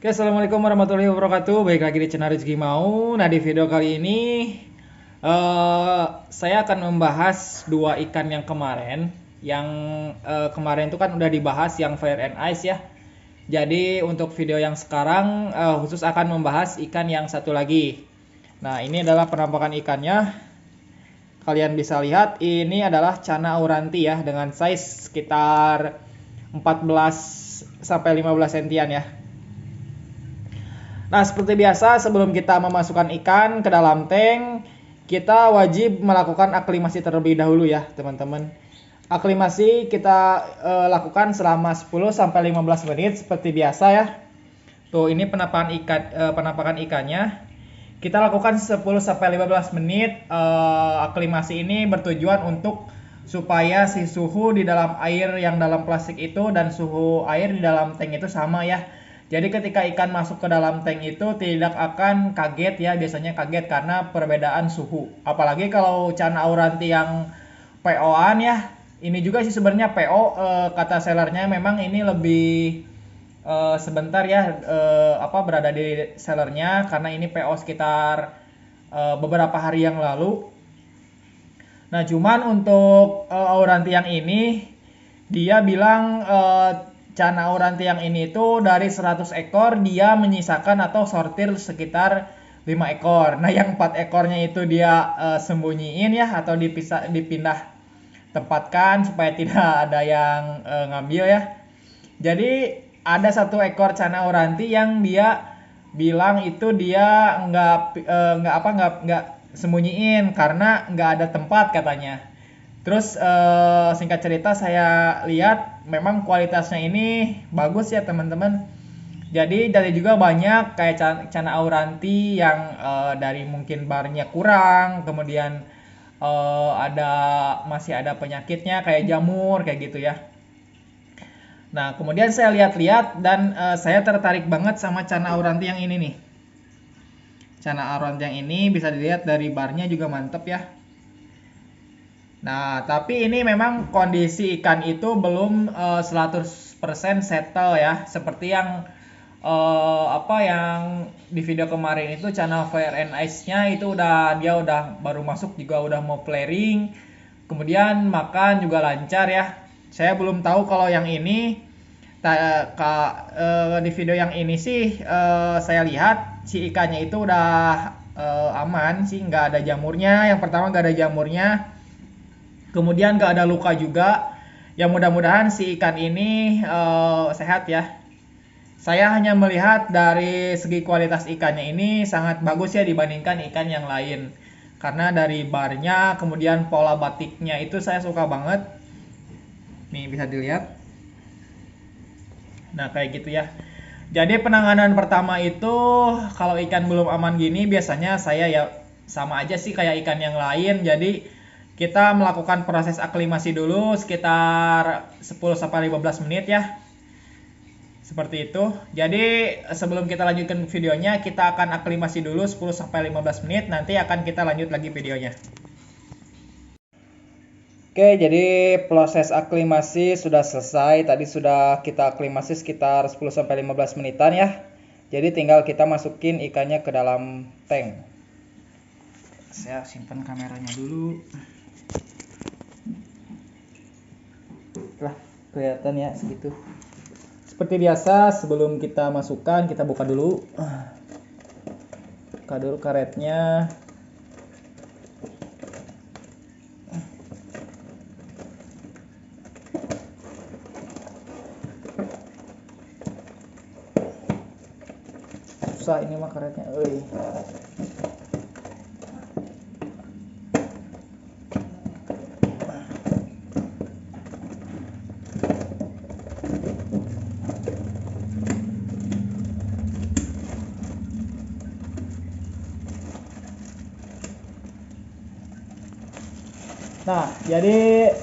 Oke, assalamualaikum warahmatullahi wabarakatuh. Baik lagi di channel Rizky Mau. Nah, di video kali ini saya akan membahas dua ikan yang kemarin. Yang kemarin itu kan udah dibahas yang Fire and Ice ya. Jadi untuk video yang sekarang khusus akan membahas ikan yang satu lagi. Nah, ini adalah penampakan ikannya. Kalian bisa lihat ini adalah Channa auranti ya, dengan size sekitar 14 sampai 15 sentian ya. Nah, seperti biasa sebelum kita memasukkan ikan ke dalam tank, kita wajib melakukan aklimasi terlebih dahulu ya, teman-teman. Aklimasi kita lakukan selama 10 sampai 15 menit seperti biasa ya. Tuh, ini penampakan ikannya. Kita lakukan 10 sampai 15 menit. Aklimasi ini bertujuan untuk supaya si suhu di dalam air yang dalam plastik itu dan suhu air di dalam tank itu sama ya. Jadi ketika ikan masuk ke dalam tank itu tidak akan kaget ya, biasanya kaget karena perbedaan suhu. Apalagi kalau Channa auranti yang PO-an ya. Ini juga sih sebenarnya PO, kata sellernya memang ini lebih sebentar ya berada di sellernya, karena ini PO sekitar beberapa hari yang lalu. Nah, cuman untuk auranti yang ini dia bilang Channa auranti yang ini itu dari 100 ekor dia menyisakan atau sortir sekitar 5 ekor. Nah, yang 4 ekornya itu dia sembunyiin ya, atau dipindah tempatkan supaya tidak ada yang ngambil ya. Jadi ada 1 ekor Channa auranti yang dia bilang itu dia nggak sembunyiin karena nggak ada tempat katanya. Terus singkat cerita saya lihat memang kualitasnya ini bagus ya teman-teman. Jadi dari juga banyak kayak Channa auranti yang dari mungkin barnya kurang, kemudian masih ada penyakitnya kayak jamur kayak gitu ya. Nah, kemudian saya lihat-lihat dan saya tertarik banget sama Channa auranti yang ini nih. Channa auranti yang ini bisa dilihat dari barnya juga mantep ya. Nah, tapi ini memang kondisi ikan itu belum 100% settle ya. Seperti yang yang di video kemarin itu Channa Fire and Ice-nya itu dia udah baru masuk juga udah mau flaring. Kemudian makan juga lancar ya. Saya belum tahu kalau yang ini di video yang ini sih saya lihat si ikannya itu udah aman sih, nggak ada jamurnya. Yang pertama nggak ada jamurnya, kemudian nggak ada luka juga. Yang mudah-mudahan si ikan ini sehat ya. Saya hanya melihat dari segi kualitas ikannya ini sangat bagus ya dibandingkan ikan yang lain. Karena dari barnya, kemudian pola batiknya itu saya suka banget. Nih bisa dilihat. Nah, kayak gitu ya. Jadi penanganan pertama itu kalau ikan belum aman gini biasanya saya ya sama aja sih kayak ikan yang lain. Jadi kita melakukan proses aklimasi dulu sekitar 10 sampai 15 menit ya. Seperti itu. Jadi sebelum kita lanjutkan videonya, kita akan aklimasi dulu 10 sampai 15 menit, nanti akan kita lanjut lagi videonya. Oke, jadi proses aklimasi sudah selesai. Tadi sudah kita aklimasi sekitar 10 sampai 15 menitan ya. Jadi tinggal kita masukin ikannya ke dalam tank. Saya simpan kameranya dulu. Lah, kelihatan ya segitu. Seperti biasa, sebelum kita masukkan, kita buka dulu. Buka dulu karetnya. Susah ini mah karetnya. Nah, jadi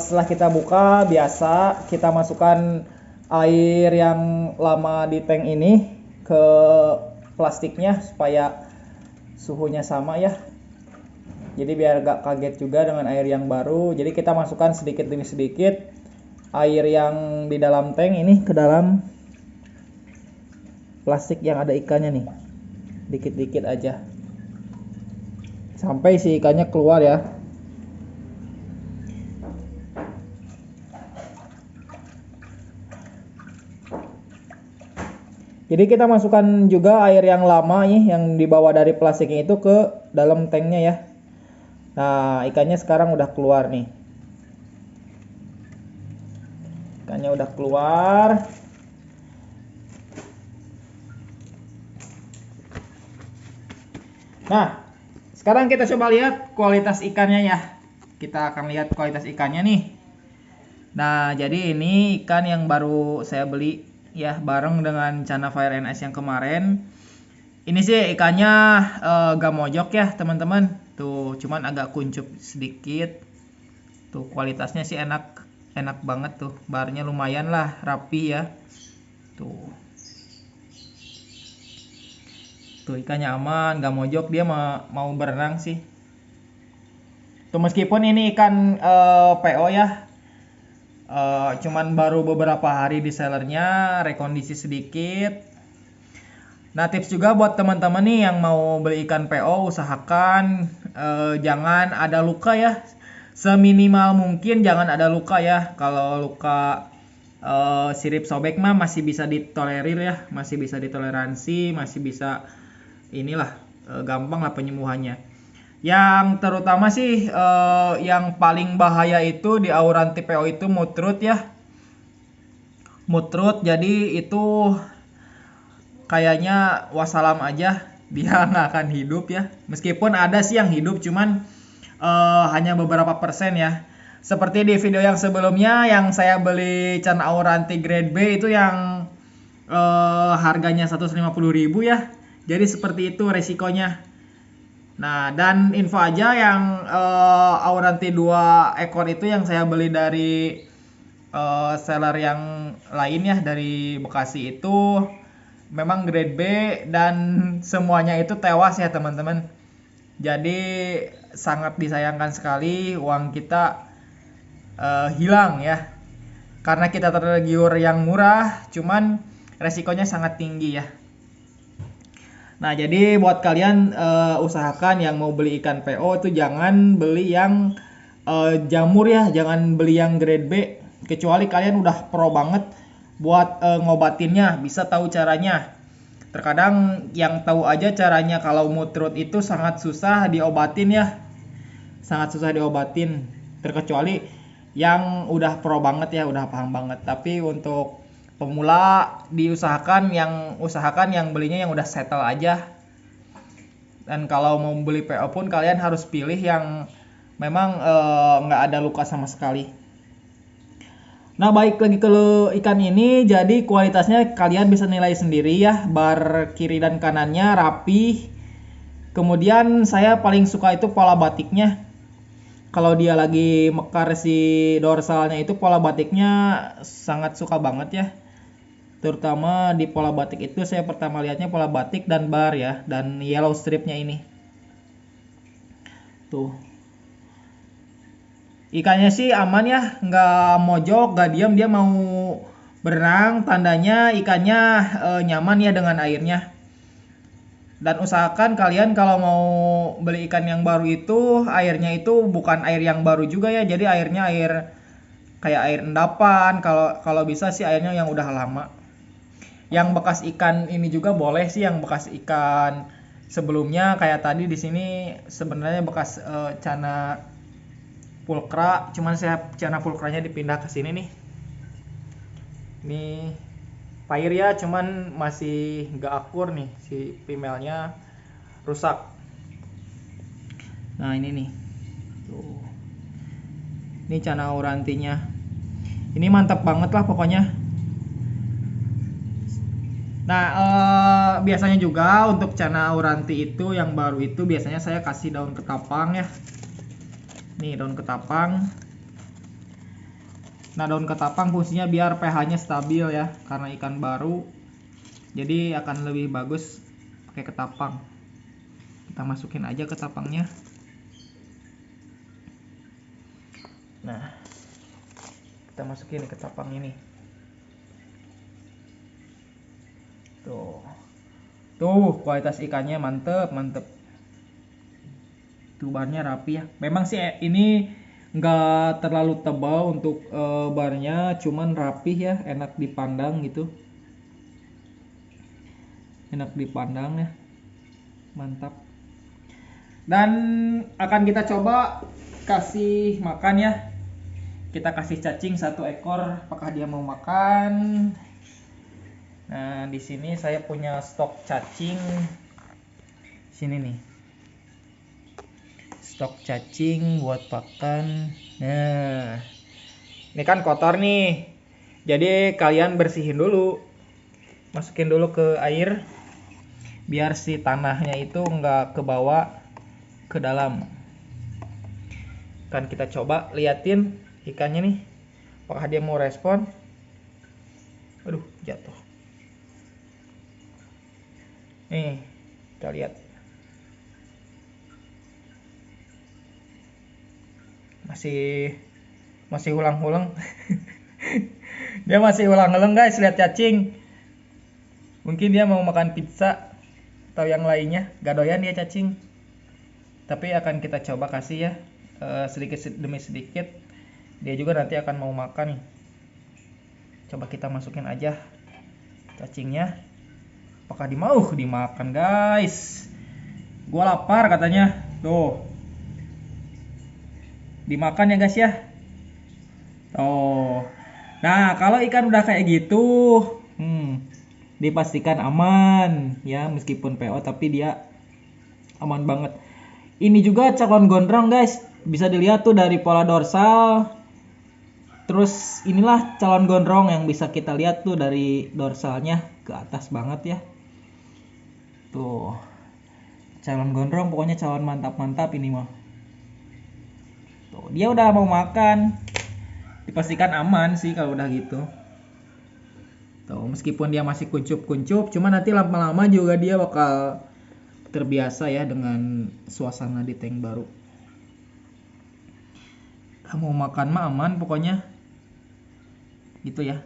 setelah kita buka, biasa kita masukkan air yang lama di tank ini ke plastiknya supaya suhunya sama ya. Jadi biar gak kaget juga dengan air yang baru. Jadi kita masukkan sedikit demi sedikit air yang di dalam tank ini ke dalam plastik yang ada ikannya nih, dikit-dikit aja sampai si ikannya keluar ya. Jadi kita masukkan juga air yang lama nih yang dibawa dari plastiknya itu ke dalam tanknya ya. Nah, ikannya sekarang udah keluar nih. Ikannya udah keluar. Nah, sekarang kita coba lihat kualitas ikannya ya. Kita akan lihat kualitas ikannya nih. Nah, jadi ini ikan yang baru saya beli ya bareng dengan Cana Fire and Ice yang kemarin. Ini sih ikannya gak mojok ya teman-teman. Tuh, cuman agak kuncup sedikit. Tuh, kualitasnya sih enak, enak banget tuh. Barnya lumayan lah, rapi ya. Tuh. Tuh ikannya aman, gak mojok, dia mau berenang sih. Tuh meskipun ini ikan PO ya, cuman baru beberapa hari di sellernya, rekondisi sedikit. Nah, tips juga buat teman-teman nih yang mau beli ikan PO, usahakan jangan ada luka ya. Seminimal mungkin jangan ada luka ya. Kalau luka sirip sobek mah masih bisa ditolerir ya, masih bisa ditoleransi, masih bisa inilah gampang lah penyembuhannya. Yang terutama sih yang paling bahaya itu di Auranti PO itu mutrut ya. Mutrut, jadi itu kayaknya wassalam aja, dia nggak akan hidup ya. Meskipun ada sih yang hidup, cuman hanya beberapa persen ya. Seperti di video yang sebelumnya yang saya beli Can Auranti grade B itu yang harganya 150.000 ya. Jadi seperti itu resikonya. Nah, dan info aja yang Auranti 2 ekor itu yang saya beli dari seller yang lain ya, dari Bekasi itu memang grade B dan semuanya itu tewas ya teman-teman. Jadi sangat disayangkan sekali uang kita hilang ya. Karena kita tergiur yang murah, cuman resikonya sangat tinggi ya. Nah, jadi buat kalian usahakan yang mau beli ikan PO itu jangan beli yang jamur ya, jangan beli yang grade B. Kecuali kalian udah pro banget buat ngobatinnya, bisa tahu caranya. Terkadang yang tahu aja caranya kalau mutrut itu sangat susah diobatin ya. Sangat susah diobatin. Terkecuali yang udah pro banget ya, udah paham banget. Tapi untuk pemula usahakan yang belinya yang udah settle aja. Dan kalau mau beli PO pun kalian harus pilih yang memang nggak ada luka sama sekali. Nah, baik lagi ke ikan ini, jadi kualitasnya kalian bisa nilai sendiri ya. Bar kiri dan kanannya rapi. Kemudian saya paling suka itu pola batiknya. Kalau dia lagi mekar si dorsalnya itu pola batiknya sangat suka banget ya. Terutama di pola batik itu saya pertama lihatnya pola batik dan bar ya, dan yellow stripnya ini. Tuh. Ikannya sih aman ya, nggak mojok, nggak diam, dia mau berenang, tandanya ikannya nyaman ya dengan airnya. Dan usahakan kalian kalau mau beli ikan yang baru itu airnya itu bukan air yang baru juga ya, jadi airnya air kayak air endapan. Kalau bisa sih airnya yang udah lama. Yang bekas ikan ini juga boleh sih, yang bekas ikan sebelumnya kayak tadi di sini sebenarnya bekas cana pulkra, cuman saya cana pulkranya dipindah ke sini nih. Ini pair ya, cuman masih nggak akur nih, si female-nya rusak. Nah, ini nih. Tuh. Ini cana aurantinya. Ini mantap banget lah pokoknya. Nah, biasanya juga untuk cana auranti itu yang baru itu biasanya saya kasih daun ketapang ya. Nih daun ketapang. Nah, daun ketapang fungsinya biar pH-nya stabil ya, karena ikan baru. Jadi akan lebih bagus pakai ketapang. Kita masukin aja ketapangnya. Nah, kita masukin ketapang ini. Tuh. Tuh, kualitas ikannya mantep, mantep. Tuh barnya rapi ya. Memang sih ini nggak terlalu tebal untuk barnya, cuman rapih ya, enak dipandang gitu. Enak dipandang ya. Mantap. Dan akan kita coba kasih makan ya. Kita kasih cacing 1 ekor, apakah dia mau makan? Nah, di sini saya punya stok cacing. Sini nih. Stok cacing buat pakan. Nah, ini kan kotor nih. Jadi kalian bersihin dulu. Masukin dulu ke air biar si tanahnya itu nggak kebawa ke dalam. Kan kita coba liatin ikannya nih. Apakah dia mau respon? Aduh, jatuh. Nih, kita lihat. Masih ulang-ulang. Dia masih ulang-ulang guys, lihat cacing. Mungkin dia mau makan pizza atau yang lainnya. Gak doyan dia cacing. Tapi akan kita coba kasih ya, sedikit demi sedikit. Dia juga nanti akan mau makan nih. Coba kita masukin aja cacingnya. Apakah dia mau dimakan guys? Gua lapar katanya. Tuh. Dimakan ya guys ya. Oh. Nah, kalau ikan udah kayak gitu, dipastikan aman ya, meskipun PO tapi dia aman banget. Ini juga calon gondrong guys. Bisa dilihat tuh dari pola dorsal. Terus inilah calon gondrong yang bisa kita lihat tuh dari dorsalnya ke atas banget ya. Tuh. Calon gondrong pokoknya calon mantap-mantap ini mah. Tuh, dia udah mau makan. Dipastikan aman sih kalau udah gitu. Tuh, meskipun dia masih kuncup-kuncup, cuma nanti lama-lama juga dia bakal terbiasa ya dengan suasana di tank baru. Mau makan mah aman pokoknya. Gitu ya.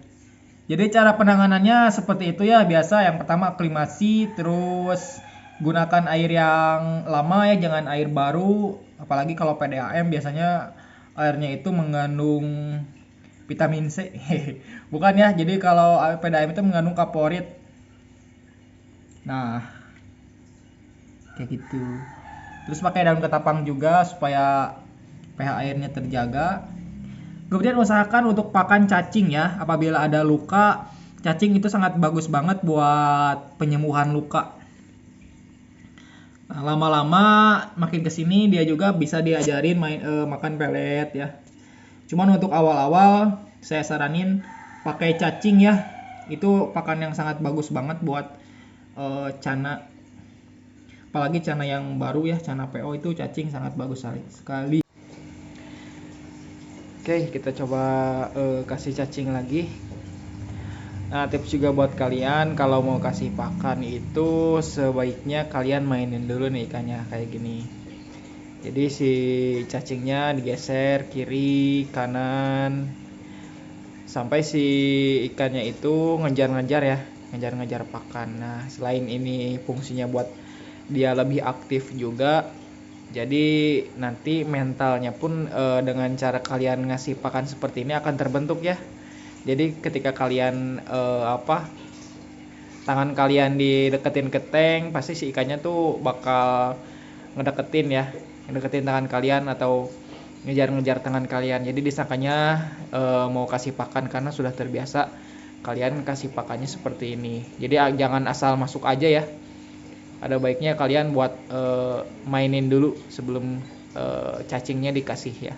Jadi cara penanganannya seperti itu ya, biasa. Yang pertama aklimasi, terus gunakan air yang lama ya, jangan air baru. Apalagi kalau PDAM biasanya airnya itu mengandung vitamin C. Bukan ya, jadi kalau PDAM itu mengandung kaporit. Nah, kayak gitu. Terus pakai daun ketapang juga supaya pH airnya terjaga. Kemudian usahakan untuk pakan cacing ya. Apabila ada luka, cacing itu sangat bagus banget buat penyembuhan luka. Nah, lama-lama makin kesini dia juga bisa diajarin makan pelet ya. Cuman untuk awal-awal saya saranin pakai cacing ya. Itu pakan yang sangat bagus banget buat cana. Apalagi cana yang baru ya, cana PO itu cacing sangat bagus sekali. Oke, kita coba kasih cacing lagi. Nah, tips juga buat kalian kalau mau kasih pakan itu sebaiknya kalian mainin dulu nih ikannya kayak gini. Jadi si cacingnya digeser kiri, kanan sampai si ikannya itu ngejar-ngejar ya, ngejar-ngejar pakan. Nah, selain ini fungsinya buat dia lebih aktif juga. Jadi nanti mentalnya pun dengan cara kalian ngasih pakan seperti ini akan terbentuk ya. Jadi ketika kalian tangan kalian dideketin ke tank, pasti si ikannya tuh bakal ngedeketin ya, ngedeketin tangan kalian atau ngejar-ngejar tangan kalian. Jadi disangkanya mau kasih pakan karena sudah terbiasa kalian kasih pakannya seperti ini. Jadi jangan asal masuk aja ya. Ada baiknya kalian buat mainin dulu sebelum cacingnya dikasih ya.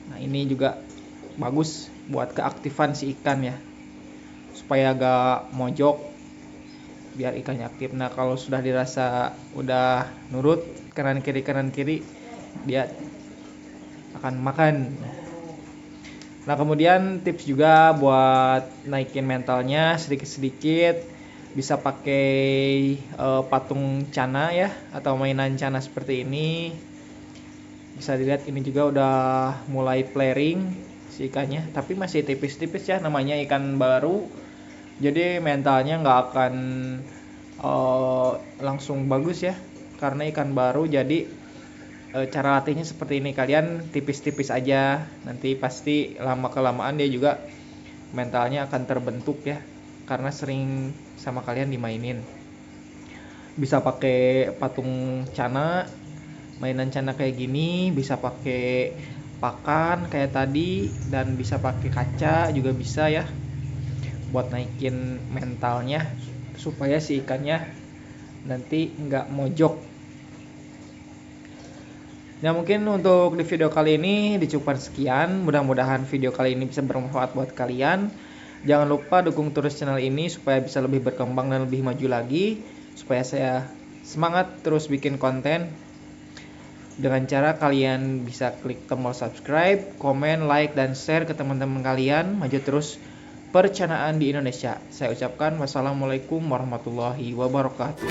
Nah, ini juga bagus buat keaktifan si ikan ya, supaya gak mojok, biar ikannya aktif. Nah, kalau sudah dirasa udah nurut kanan kiri dia akan makan. Nah, kemudian tips juga buat naikin mentalnya sedikit-sedikit, bisa pakai patung cana ya, atau mainan cana seperti ini. Bisa dilihat ini juga udah mulai flaring si ikannya, tapi masih tipis-tipis ya, namanya ikan baru Jadi mentalnya nggak akan langsung bagus ya, karena ikan baru. Jadi cara latihnya seperti ini, kalian tipis-tipis aja, nanti pasti lama kelamaan dia juga mentalnya akan terbentuk ya, karena sering sama kalian dimainin. Bisa pakai patung cana, mainan cana kayak gini, bisa pakai pakan kayak tadi, dan bisa pakai kaca juga bisa ya, buat naikin mentalnya supaya si ikannya nanti nggak mojok. Nah, mungkin untuk di video kali ini dicukupan sekian. Mudah-mudahan video kali ini bisa bermanfaat buat kalian. Jangan lupa dukung terus channel ini supaya bisa lebih berkembang dan lebih maju lagi, supaya saya semangat terus bikin konten. Dengan cara kalian bisa klik tombol subscribe, komen, like, dan share ke teman-teman kalian. Maju terus percanaan di Indonesia. Saya ucapkan wassalamualaikum warahmatullahi wabarakatuh.